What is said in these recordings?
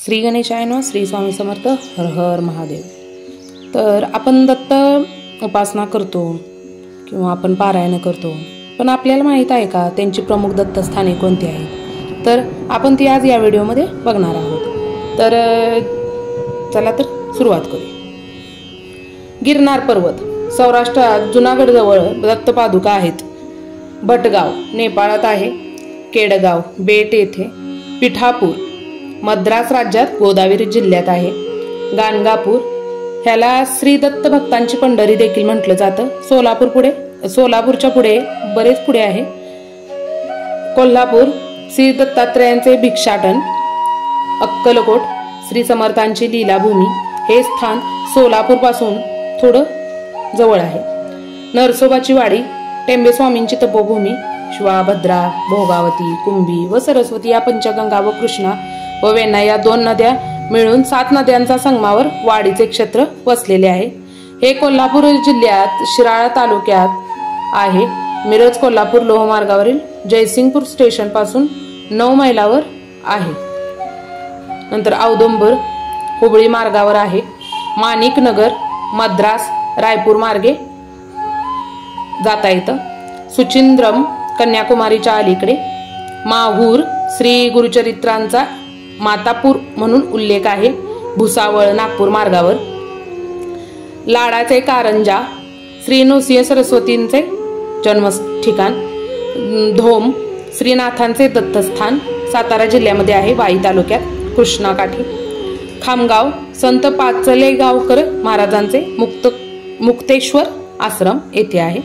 श्री गणेशाय नमः. श्री स्वामी समर्थ. हर हर महादेव. तर आपण दत्त उपासना करतो किंवा आपण पारायण करतो, पण आपल्याला माहीत आहे का त्यांची प्रमुख दत्तस्थाने कोणती आहेत? तर आपण ती आज या व्हिडिओमध्ये बघणार आहोत. तर चला तर सुरुवात करूया. गिरनार पर्वत सौराष्ट्रात जुनागडजवळ दत्तपादुका आहेत. भटगाव नेपाळात आहे. केडगाव बेट येथे. पिठापूर मद्रास राज्यात गोदावरी जिल्ह्यात आहे. गाणगापूर ह्याला श्री दत्त भक्तांची पंढरी देखील म्हटलं जातं. सोलापूरच्या पुढे बरेच पुढे आहे. कोल्हापूर श्री दत्तात्रयांचे भिक्षाटन. अक्कलकोट श्री समर्थांची लीलाभूमी. हे स्थान सोलापूर पासून थोडं जवळ आहे. नरसोबाची वाडी टेंबेस्वामींची तपोभूमी. शिवा, भद्रा, भोगावती, कुंभी व सरस्वती या पंचगंगा व कृष्णा व वेण्णा या 2 नद्या मिळून 7 नद्यांचा संगमावर वाडीचे क्षेत्र वसलेले आहे. हे कोल्हापूर जिल्ह्यात शिराळा तालुक्यात आहे. मिरज कोल्हापूर लोहमार्गावरील जयसिंगपूर स्टेशन पासून 9 मैलावर आहे. नंतर औदुंबर हुबळी मार्गावर आहे. माणिकनगर मद्रास रायपूर मार्गे जाता येतं. सुचिंद्रम कन्याकुमारीच्या अलीकडे. माहूर श्री गुरुचरित्रांचा मातापूर म्हणून उल्लेख आहे. भुसावळ नागपूर मार्गावर. लाडाचे कारंजा श्री नृसिंह सरस्वतींचे जन्म ठिकाण. धोम श्रीनाथांचे दत्तस्थान सातारा जिल्ह्यामध्ये आहे, वाई तालुक्यात कृष्णाकाठी. खामगाव संत पाचलेगावकर महाराजांचे मुक्तेश्वर आश्रम येथे आहे.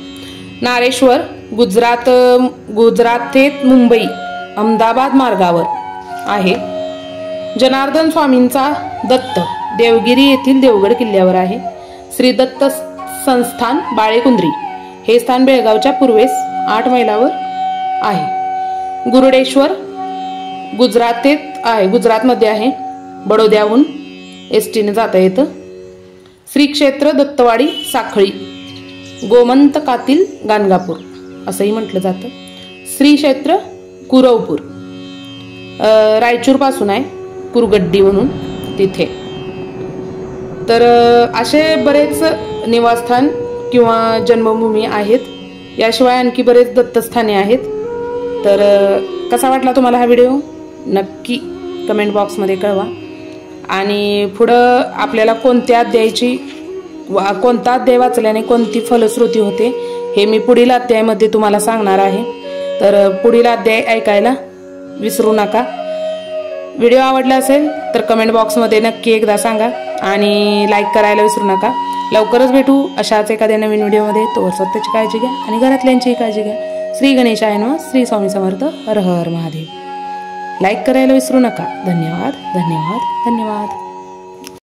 नारेश्वर गुजरात ते मुंबई अहमदाबाद मार्गावर आहे. जनार्दन स्वामींचा दत्त देवगिरी येथील देवगड किल्ल्यावर आहे. श्री दत्त संस्थान बाळेकुंद्री हे स्थान बेळगावच्या पूर्वेस 8 मैलावर आहे. गुरुडेश्वर गुजरातमध्ये आहे. बडोद्याहून एसटीने जाता येतं. श्री क्षेत्र दत्तवाडी साखळी गोमंतकातील गाणगापूर असंही म्हटलं जातं. श्री क्षेत्र कुरवपूर रायचूर पासून आहे, कुरगड्डी म्हणून तिथे. तर असे बरेच निवासस्थान किंवा जन्मभूमी आहेत. याशिवाय आणखी बरेच दत्तस्थाने आहेत. तर कसा वाटला तुम्हाला हा व्हिडिओ नक्की कमेंट बॉक्समध्ये कळवा. आणि पुढं आपल्याला कोणता अध्याय वाचल्याने कोणती फलश्रुती होते हे मी पुढील अध्यायामध्ये तुम्हाला सांगणार आहे. तर पुढील अध्याय ऐकायला विसरू नका. व्हिडिओ आवडला असेल तर कमेंट बॉक्समध्ये नक्की एकदा सांगा आणि लाईक करायला विसरू नका. लवकरच भेटू अशाच एखाद्या नवीन व्हिडिओमध्ये. तोवर स्वतःची काळजी घ्या आणि घरातल्यांचीही काळजी घ्या. श्री गणेशाय नमः. श्री स्वामी समर्थ. हर हर महादेव. लाईक करायला विसरू नका. धन्यवाद धन्यवाद धन्यवाद.